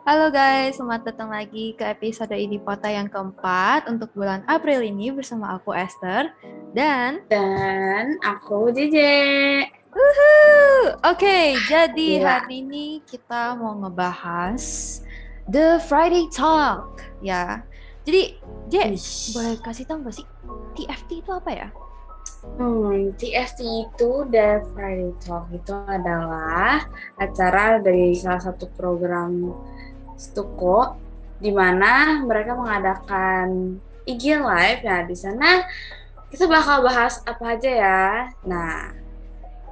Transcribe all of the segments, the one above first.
Halo guys, selamat datang lagi ke episode ini Pota yang keempat untuk bulan April ini bersama aku Esther dan Dan aku JJ. Jadi Gila. hari ini kita mau ngebahas The Friday Talk ya. Jadi J, boleh Ish. kasih tahu nggak sih TFT itu apa ya? TFT itu The Friday Talk itu adalah acara dari salah satu program Stuko di mana mereka mengadakan IG Live ya. Di sana kita bakal bahas apa aja ya. Nah,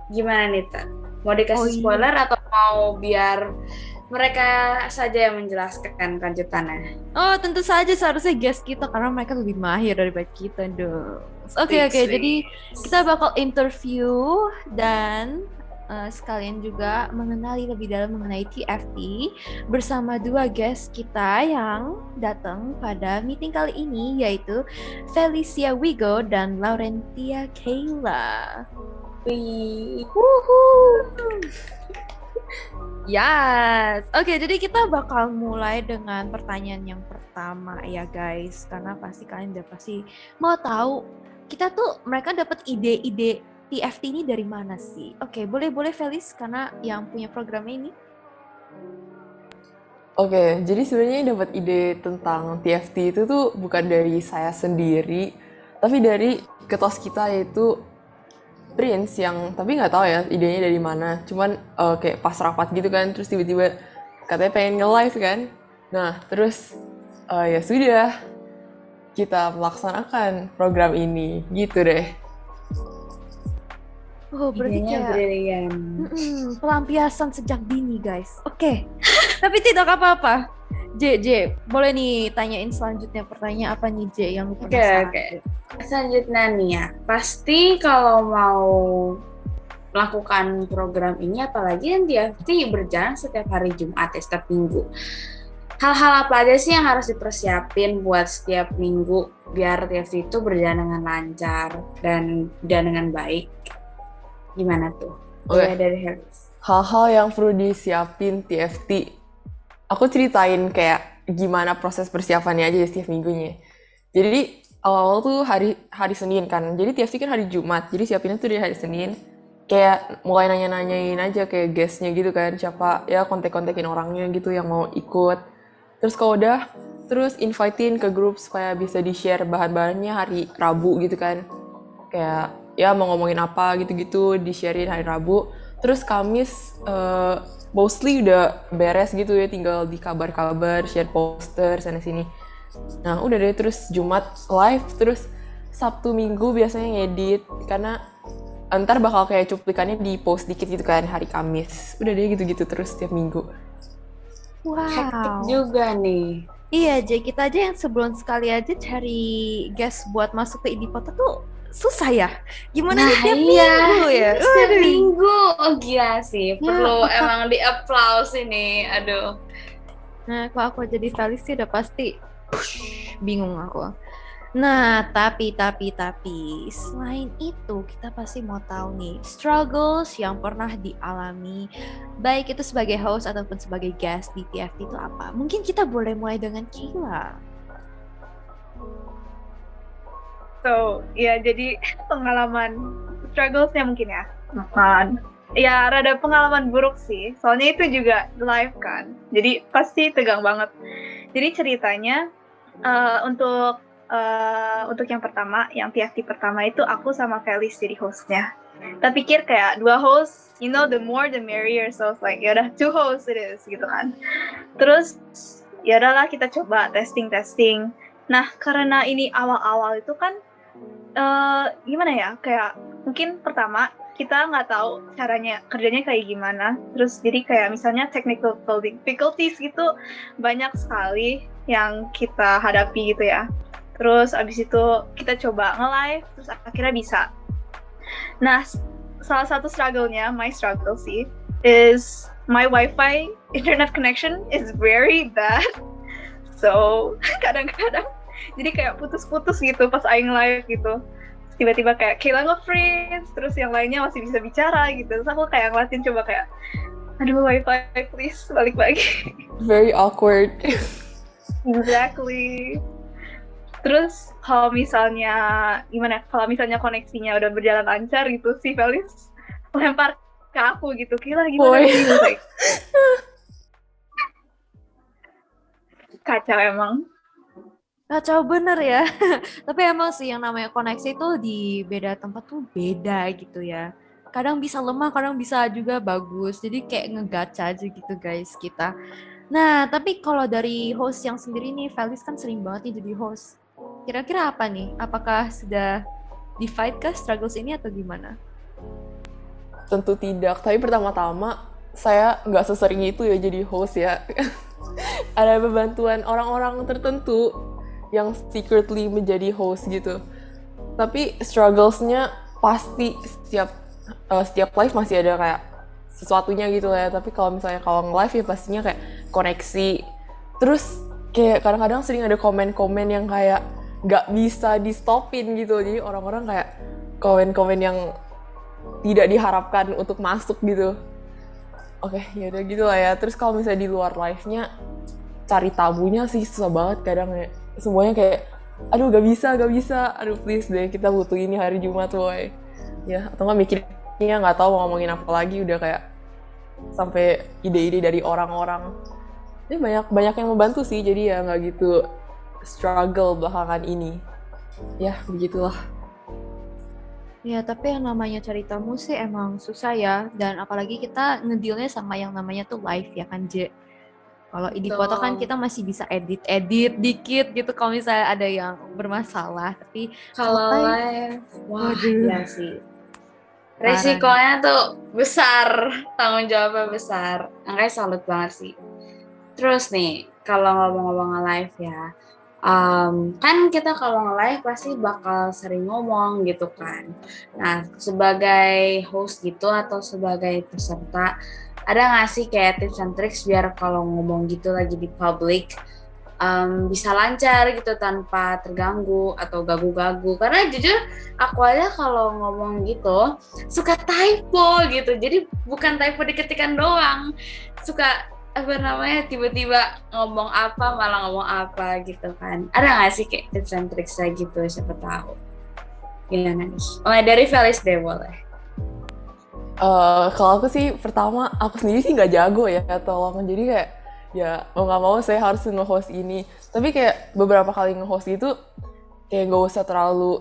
gimana nih, Teh? Mau Oh dikasih iya. spoiler atau mau biar mereka saja yang menjelaskan lanjutannya? Oh, tentu saja seharusnya guest kita karena mereka lebih mahir daripada kita dong. Oke. Fix, Jadi kita fix. bakal interview dan sekalian juga mengenali lebih dalam mengenai TFT bersama dua guest kita yang datang pada meeting kali ini yaitu Felicia Wigo dan Laurentia Kayla. Wih. Woohoo! Yes. Oke, jadi kita bakal mulai dengan pertanyaan yang pertama ya guys, karena pasti kalian udah pasti mau tahu kita tuh mereka dapat ide-ide TFT ini dari mana sih? Oke, boleh Felis karena yang punya program ini. Oke, jadi sebenarnya dapat ide tentang TFT itu tuh bukan dari saya sendiri, tapi dari ketos kita yaitu Prince yang tapi nggak tahu ya idenya dari mana. Cuman kayak pas rapat gitu kan, terus tiba-tiba katanya pengen nge-live kan. Nah, terus ya sudah kita melaksanakan program ini gitu deh. Oh, berarti Idenya kayak brilian. pelampiasan sejak dini guys. Oke. Tapi tidak apa-apa. J, boleh nih tanyain selanjutnya pertanyaan apa nih J yang lu Oke, penasaran? oke. Selanjutnya nih ya, pasti kalau mau melakukan program ini, apalagi yang TFT berjalan setiap hari Jumat ya, setiap minggu. Hal-hal apa aja sih yang harus dipersiapin buat setiap minggu biar TFT itu berjalan dengan lancar dan dengan baik? Gimana tuh? Oke, Mulai dari Harris. hal-hal yang perlu disiapin TFT. Aku ceritain kayak gimana proses persiapannya aja ya setiap minggunya. Jadi awal-awal tuh hari Senin kan. Jadi TFT kan hari Jumat. Jadi siapinnya tuh dari hari Senin. Kayak mulai nanya-nanyain aja kayak guestnya gitu kan. Siapa ya kontak-kontakin orangnya gitu yang mau ikut. Terus kalau udah, terus invitein ke grup supaya bisa di-share bahan-bahannya hari Rabu gitu kan. Kayak ya mau ngomongin apa gitu-gitu di-sharein hari Rabu. Terus Kamis mostly udah beres gitu ya, tinggal di kabar-kabar, share poster sana sini. Nah udah deh, terus Jumat live, terus Sabtu Minggu biasanya ngedit karena ntar bakal kayak cuplikannya di post dikit gitu kan hari Kamis. Udah deh gitu-gitu terus setiap minggu. Hektik Wow. juga nih. Iya, J, kita aja yang sebulan sekali aja cari guest buat masuk ke Idipota tuh susah ya. Gimana Nah nih tiap iya, minggu ya? ini setiap Waduh. minggu. Oh gila sih, Ya, perlu otak. emang di-applause ini. Aduh. Nah, kalau aku jadi stylist sih udah pasti bingung aku. Nah, tapi selain itu kita pasti mau tahu nih struggles yang pernah dialami baik itu sebagai host ataupun sebagai guest di TFT itu apa? Mungkin kita boleh mulai dengan Kayla. So, ya jadi pengalaman strugglesnya mungkin ya. Makan. Ya, rada pengalaman buruk sih. Soalnya itu juga live kan. Jadi pasti tegang banget. Jadi ceritanya untuk yang pertama, yang TFT pertama itu aku sama Felis jadi hostnya. Kita pikir kayak dua host, the more the merrier. So it's like, ya udah 2 hosts it is gitu kan. Terus ya udahlah kita coba testing. Nah, karena ini awal-awal itu kan gimana ya, kayak mungkin pertama kita nggak tahu caranya kerjanya kayak gimana, terus jadi kayak misalnya technical difficulties gitu banyak sekali yang kita hadapi gitu ya. Terus abis itu kita coba nge-live, terus akhirnya bisa. Nah, salah satu struggle-nya, my struggle sih, is my Wi-Fi internet connection is very bad. So, kadang-kadang jadi kayak putus-putus gitu pas aing live gitu. Tiba-tiba kayak Kayla nge-freeze, terus yang lainnya masih bisa bicara gitu. Terus aku kayak ngeliatin coba kayak Aduh, wifi please balik lagi. Very awkward. Exactly. Terus kalau misalnya gimana? Kalau misalnya koneksinya udah berjalan lancar gitu, si Felis lempar ke aku gitu. Gila gimana Boy. sih? Like, kacau emang. Kacau bener ya. Tapi emang sih yang namanya koneksi itu di beda tempat tuh beda gitu ya. Kadang bisa lemah, kadang bisa juga bagus. Jadi kayak ngegacha aja gitu guys kita. Nah, tapi kalau dari host yang sendiri nih, Felis kan sering banget nih jadi host. Kira-kira apa nih? Apakah sudah di-fight kah struggles ini atau gimana? Tentu tidak, tapi pertama-tama saya nggak sesering itu ya jadi host ya. Ada bantuan orang-orang tertentu yang secretly menjadi host gitu. Tapi strugglesnya pasti setiap live masih ada kayak sesuatunya gitu ya. Tapi kalau misalnya kalau nge-live ya pastinya kayak koneksi. Terus kayak kadang-kadang sering ada komen-komen yang kayak nggak bisa di stopin gitu. Jadi orang-orang kayak komen-komen yang tidak diharapkan untuk masuk gitu. Oke, ya udah gitu lah ya. Terus kalau misalnya di luar live-nya cari tamunya sih susah banget kadang ya. Semuanya kayak aduh gak bisa, aduh please deh kita butuh ini hari Jumat woy. Ya, atau nggak mikirnya nggak tahu mau ngomongin apa lagi, udah kayak sampai ide-ide dari orang-orang. Jadi banyak yang membantu sih, jadi ya nggak gitu struggle belakangan ini. Ya, begitulah. Ya, tapi yang namanya cari tamu sih emang susah ya. Dan apalagi kita ngedealnya sama yang namanya tuh live ya kan, Je. Kalau di foto kan kita masih bisa edit-edit dikit gitu kalau misalnya ada yang bermasalah. Tapi Kalau live, wah waduh. ya sih. Resikonya tuh besar, tanggung jawabnya besar. Makanya salut banget sih. Terus nih, kalau ngomong-ngomong live ya, kan kita kalau nge-live pasti bakal sering ngomong gitu kan. Nah, sebagai host gitu atau sebagai peserta, ada nggak sih kayak tips and tricks biar kalau ngomong gitu lagi di public bisa lancar gitu tanpa terganggu atau gagu-gagu? Karena jujur aku aja kalau ngomong gitu suka typo gitu, jadi bukan typo diketikan doang, suka tiba-tiba ngomong apa malah ngomong apa gitu kan. Ada nggak sih kayak tips and tricks kayak gitu, siapa tahu gimana nih? Mulai dari Felis deh boleh. Kalau aku sih pertama aku sendiri sih nggak jago ya tolong, jadi kayak ya mau nggak mau saya harus nge-host ini. Tapi kayak beberapa kali nge-host itu kayak nggak usah terlalu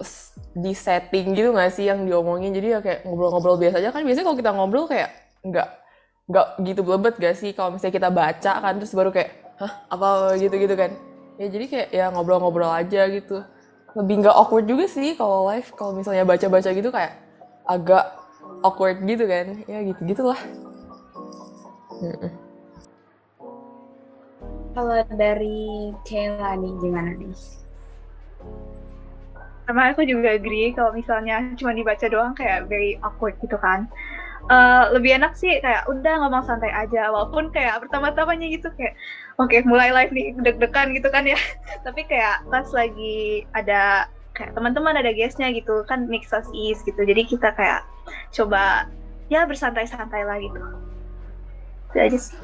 di setting gitu nggak sih yang diomongin, jadi ya kayak ngobrol-ngobrol biasa aja kan. Biasanya kalau kita ngobrol kayak nggak gitu belebet gak sih kalau misalnya kita baca kan terus baru kayak hah apa gitu kan ya. Jadi kayak ya ngobrol-ngobrol aja gitu, lebih nggak awkward juga sih kalau live. Kalau misalnya baca-baca gitu kayak agak awkward gitu kan ya, gitulah. Kalau dari Kayla nih gimana nih? Sama aku juga agree kalau misalnya cuma dibaca doang kayak very awkward gitu kan. Lebih enak sih kayak udah ngomong santai aja, walaupun kayak pertama-tamanya gitu kayak oke, mulai live nih deg-degan gitu kan ya. Tapi kayak pas lagi ada kayak teman-teman ada guestnya gitu kan, mix us ease gitu, jadi kita kayak coba ya bersantai-santai lah gitu. Itu aja sih.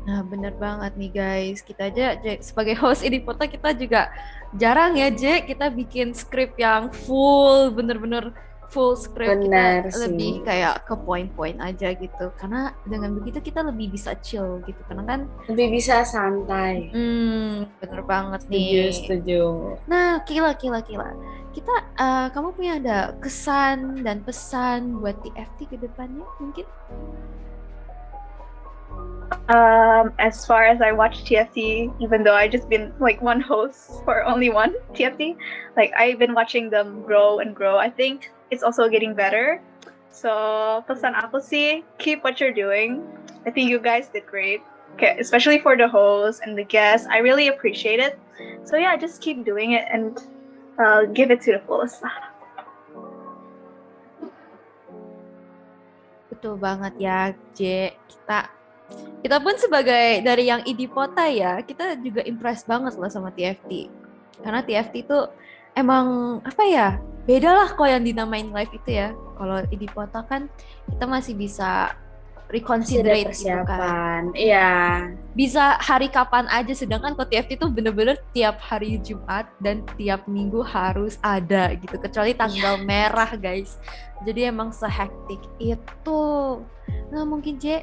Nah, bener banget nih guys. Kita aja sebagai host ini foto kita juga jarang ya, Je, kita bikin skrip yang full, bener-bener full script. Benar kita sih. lebih kayak ke poin-poin aja gitu, karena dengan begitu kita lebih bisa chill gitu, karena kan Lebih bisa santai. bener banget nih. Setuju. Nah, Kila kita kamu punya ada kesan dan pesan buat TFT ke depannya mungkin? As far as I watch TFT, even though I just been like one host for only one TFT, like I've been watching them grow and grow. I think it's also getting better. So pesan aku sih, keep what you're doing. I think you guys did great. Okay, especially for the host and the guests. I really appreciate it. So yeah, just keep doing it and give it to the fullest. Betul banget ya, J. Kita pun sebagai dari yang Idipota ya, kita juga impress banget loh sama TFT. Karena TFT itu emang apa ya, beda lah kalau yang dinamain live itu ya. Kalau Idipota kan kita masih bisa reconsiderate Sudah gitu kan. persiapan. Iya. Bisa hari kapan aja, sedangkan kalau TFT itu bener-bener tiap hari Jumat dan tiap minggu harus ada gitu, kecuali tanggal merah guys. Jadi emang sehektik itu. Nah mungkin J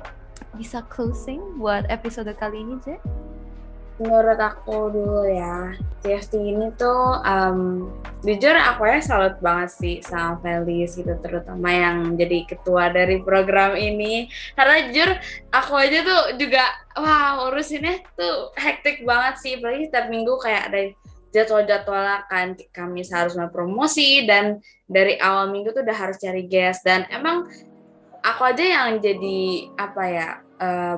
bisa closing buat episode kali ini J? Menurut aku dulu ya, TFT ini tuh jujur aku ya salut banget sih sama Felis gitu, terutama yang jadi ketua dari program ini. Karena jujur aku aja tuh juga urusinnya tuh hektik banget sih, apalagi setiap minggu kayak ada jadwal-jadwal kan, Kamis harus promosi dan dari awal minggu tuh udah harus cari guest, dan emang aku aja yang jadi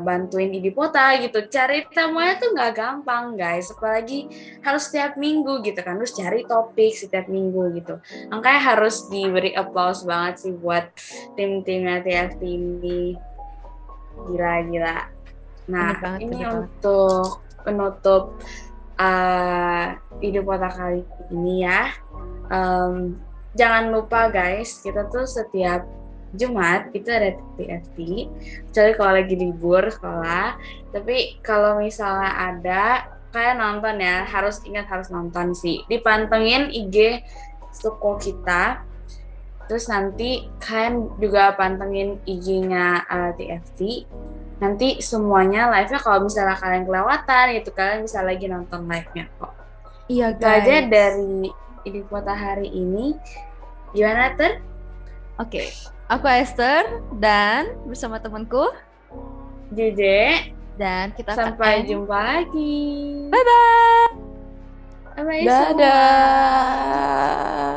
bantuin Idi Pota gitu, cari tamunya tuh nggak gampang guys, apalagi harus setiap minggu gitu kan, harus cari topik setiap minggu gitu, makanya harus diberi applause banget sih buat tim-timnya TFT ini, gila. Nah Bener ini banget. untuk penutup Idi Pota kali ini ya, jangan lupa guys, kita tuh setiap Jumat itu ada TFT, kecuali kalau lagi libur sekolah. Tapi kalau misalnya ada, kalian nonton ya, harus nonton sih. Dipantengin IG Suko kita. Terus nanti kalian juga pantengin IG-nya TFT. Nanti semuanya live-nya kalau misalnya kalian kelewatan gitu, kalian bisa lagi nonton live-nya kok. Iya Itu guys. aja dari Idi Pota hari ini. Gimana Ter? Oke. Aku Esther dan bersama temanku JJ, dan kita sampai jumpa lagi. Bye bye. Bye-bye semua. Dadah.